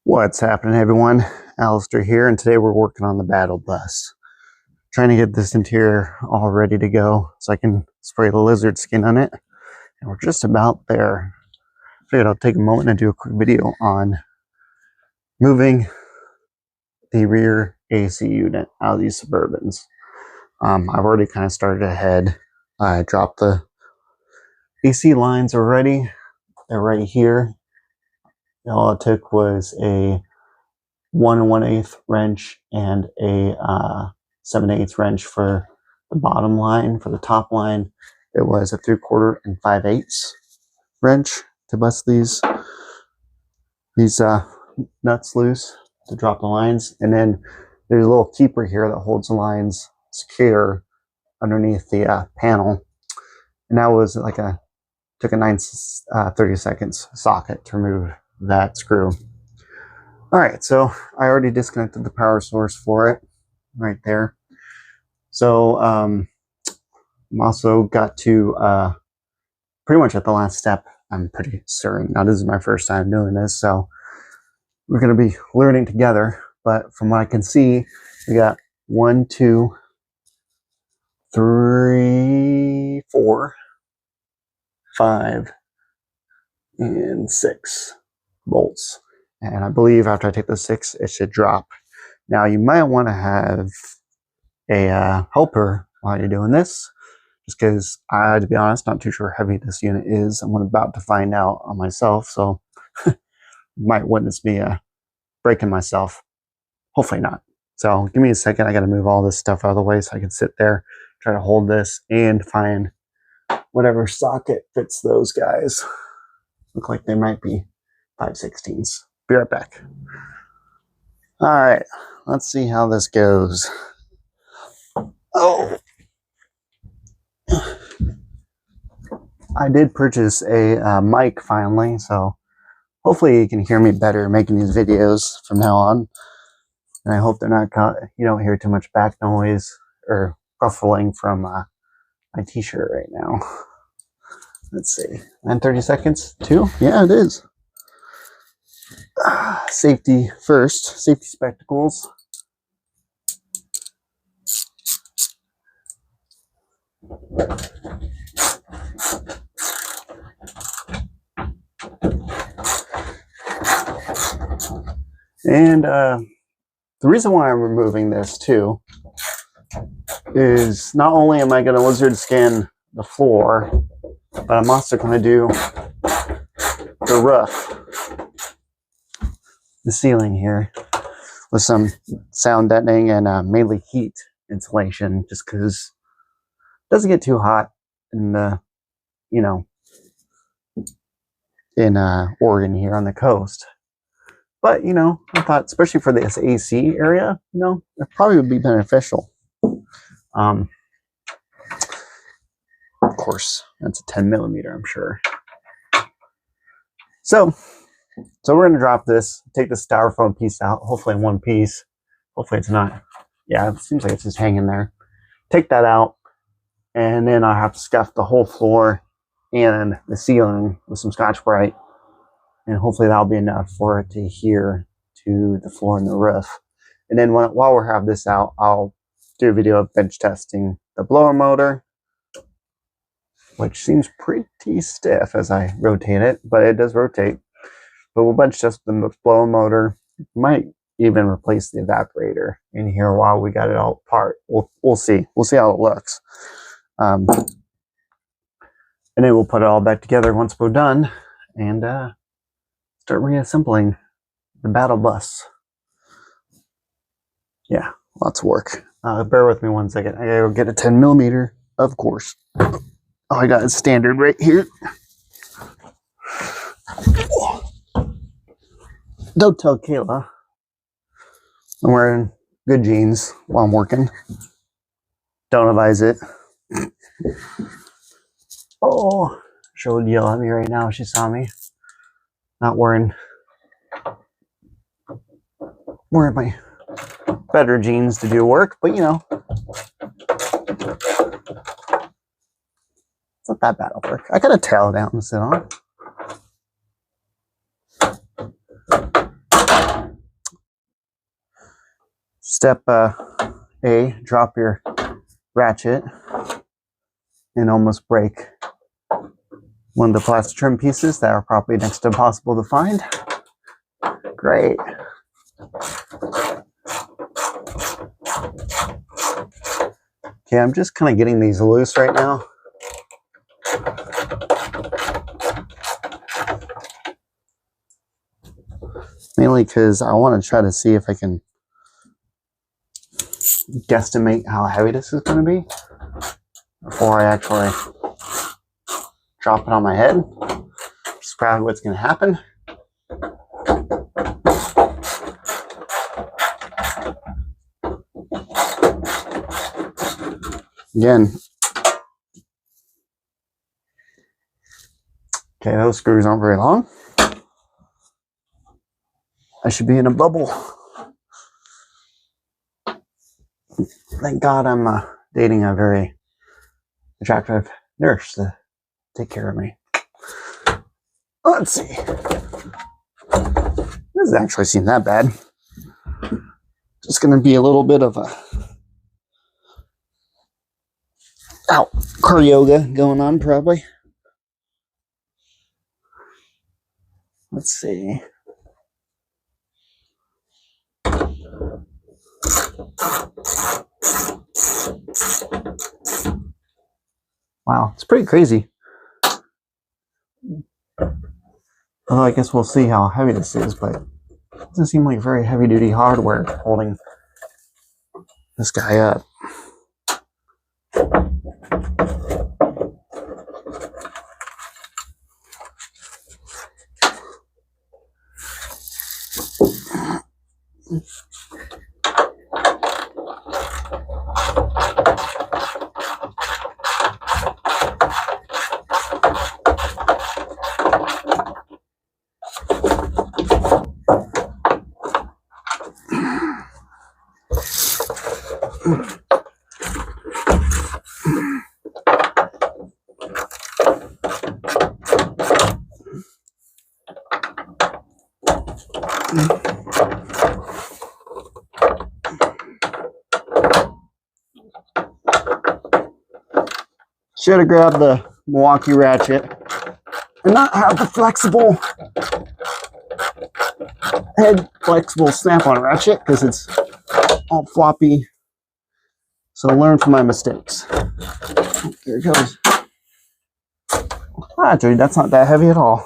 What's happening, everyone? Alistair here, and today we're working on the battle bus. Trying to get this interior all ready to go so I can spray the lizard skin on it. And we're just about there. Figured I'll take a moment and do a quick video on moving the rear AC unit out of these Suburbans. I've already kind of started ahead. I dropped the AC lines already. They're right here. All it took was a 1 1/8 wrench and a 7/8 wrench for the bottom line. For the top line, it was a 3/4 and 5/8 wrench to bust these nuts loose to drop the lines. And then there's a little keeper here that holds the lines secure underneath the panel. And that was like took a 30 seconds socket to remove that screw. All right, so I already disconnected the power source for it right there. So I'm also got to pretty much at the last step. I'm pretty certain. Now, this is my first time doing this, so we're going to be learning together. But from what I can see, we got 1, 2, 3, 4, 5, and 6 bolts. And I believe after I take the 6, it should drop. Now, you might want to have a helper while you're doing this, just because to be honest, not too sure how heavy this unit is. I'm about to find out on myself, so you might witness me breaking myself. Hopefully not. So give me a second. I got to move all this stuff out of the way so I can sit there, try to hold this, and find whatever socket fits those guys. Look like they might be 5/16s. Be right back. All right, let's see how this goes. Oh, I did purchase a mic finally, so hopefully you can hear me better making these videos from now on. And I hope they're not you don't hear too much back noise or ruffling from my t-shirt right now. Let's see, and 30 seconds too? Yeah, it is. Safety first, safety spectacles. And the reason why I'm removing this too is not only am I going to lizard skin the floor, but I'm also going to do the roof, the ceiling here, with some sound deadening and mainly heat insulation, just because it doesn't get too hot in the, in Oregon here on the coast. But I thought, especially for this AC area, it probably would be beneficial. Of course, that's a 10mm, I'm sure. So we're going to drop this, take the styrofoam piece out, hopefully in one piece. Hopefully it's not. Yeah, it seems like it's just hanging there. Take that out, and then I'll have to scuff the whole floor and the ceiling with some Scotch-Brite, and hopefully that'll be enough for it to adhere to the floor and the roof. And then while we have this out, I'll do a video of bench testing the blower motor, which seems pretty stiff as I rotate it, but it does rotate. But we'll bench test the blower motor. Might even replace the evaporator in here while we got it all apart. We'll see. We'll see how it looks. And then we'll put it all back together once we're done and start reassembling the battle bus. Yeah, lots of work. Bear with me 1 second. I gotta go get a 10mm, of course. Oh, I got it standard right here. Don't tell Kayla I'm wearing good jeans while I'm working. Don't advise it. Oh, she would yell at me right now if she saw me not wearing my better jeans to do work, but it's not that bad of work. I got a tail down to sit on. Step A, drop your ratchet and almost break one of the plastic trim pieces that are probably next to impossible to find. Great. Okay, I'm just kind of getting these loose right now. Mainly because I want to try to see if I can guesstimate how heavy this is going to be before I actually drop it on my head. That's probably what's going to happen. Again, okay, those screws aren't very long. I should be in a bubble. Thank God I'm dating a very attractive nurse to take care of me. Let's see. This doesn't actually seem that bad. Just going to be a little bit of a car yoga going on probably. Let's see. Wow, it's pretty crazy. Although I guess we'll see how heavy this is, but it doesn't seem like very heavy duty hardware holding this guy up. Should have grabbed the Milwaukee ratchet and not have the flexible snap-on ratchet because it's all floppy. So learn from my mistakes. There it goes. Actually, that's not that heavy at all.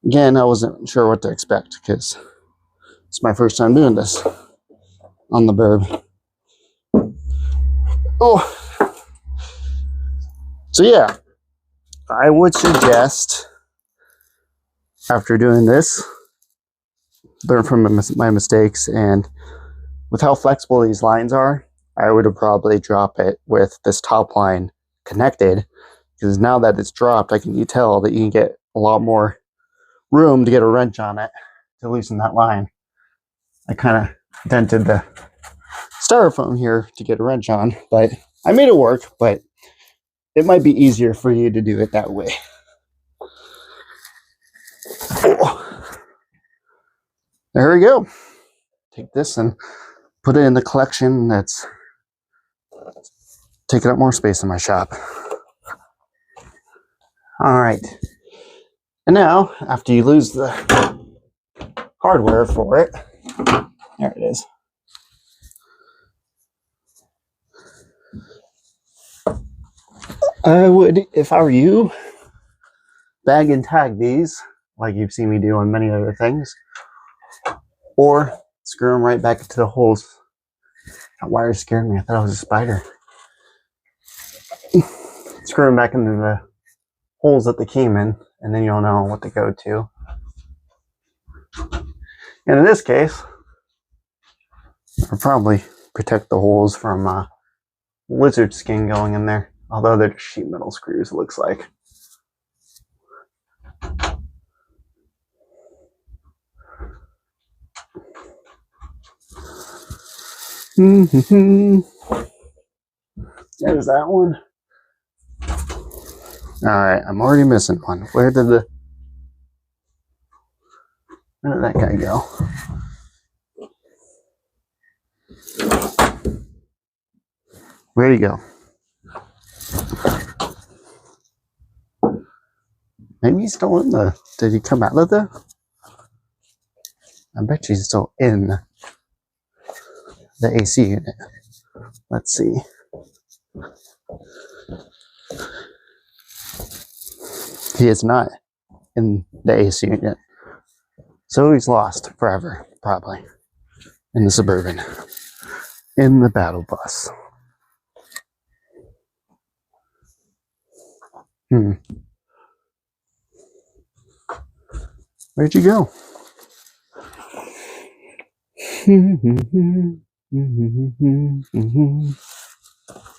Again, I wasn't sure what to expect because it's my first time doing this on the burb. Oh, so yeah, I would suggest after doing this, learn from my mistakes, and with how flexible these lines are, I would have probably dropped it with this top line connected, because now that it's dropped, I can tell that you can get a lot more room to get a wrench on it to loosen that line. I kind of dented the styrofoam here to get a wrench on, but I made it work, but it might be easier for you to do it that way. Oh. There we go. Take this and put it in the collection that's taking up more space in my shop. All right. And now, after you lose the hardware for it, there it is. I would, if I were you, bag and tag these like you've seen me do on many other things, or screw them right back into the holes. That wire scared me. I thought it was a spider. Screw them back into the holes that they came in, and then you'll know what to go to. And in this case, I'll probably protect the holes from lizard skin going in there. Although they're just sheet metal screws, it looks like. There's that one. Alright, I'm already missing one. Where did that guy go? Where'd he go? Maybe he's still in the... Did he come out of the... I bet he's still in the AC unit. Let's see. He is not in the AC unit. So he's lost forever, probably. In the Suburban. In the battle bus. Where'd you go?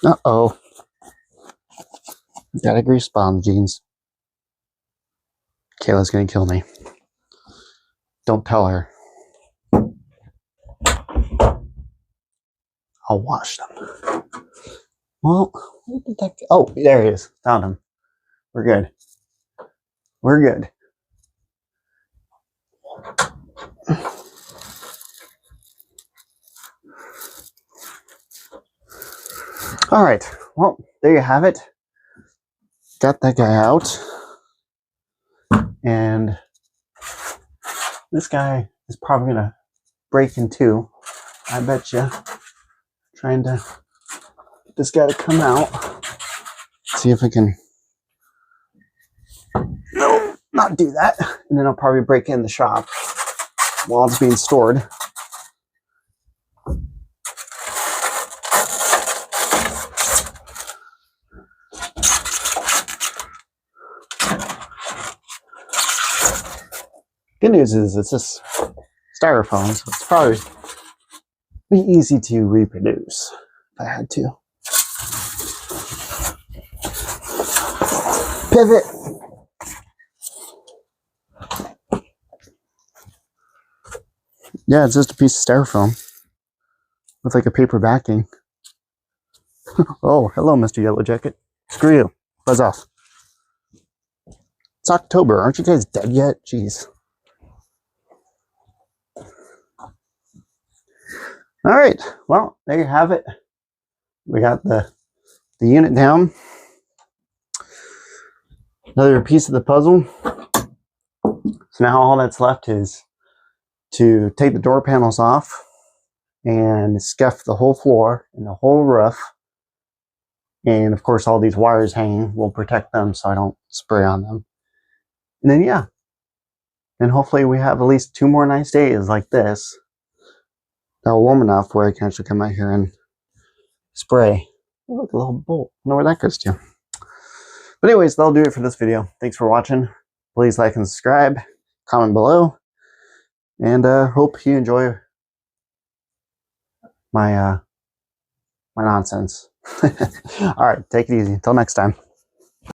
Uh-oh. Gotta respawn, jeans. Kayla's gonna kill me. Don't tell her. I'll wash them. Well, where did that go? Oh, there he is. Found him. We're good. We're good. All right. Well, there you have it. Got that guy out. And this guy is probably going to break in two. I bet you. Trying to get this guy to come out. See if I can... No, not do that. And then I'll probably break in the shop while it's being stored. Good news is it's just styrofoam, so it's probably be easy to reproduce if I had to. Pivot. Yeah, it's just a piece of styrofoam with like a paper backing. Oh, hello, Mr. Yellow Jacket. Screw you. Buzz off. It's October. Aren't you guys dead yet? Jeez. All right. Well, there you have it. We got the unit down. Another piece of the puzzle. So now all that's left is to take the door panels off and scuff the whole floor and the whole roof. And of course, all these wires hanging will protect them so I don't spray on them. And then, yeah. And hopefully we have at least 2 more nice days like this. That warm enough where I can actually come out here and spray. Oh, look, a little bolt. I wonder where that goes to. But anyways, that'll do it for this video. Thanks for watching. Please like and subscribe. Comment below. And hope you enjoy my my nonsense. All right, take it easy. Until next time.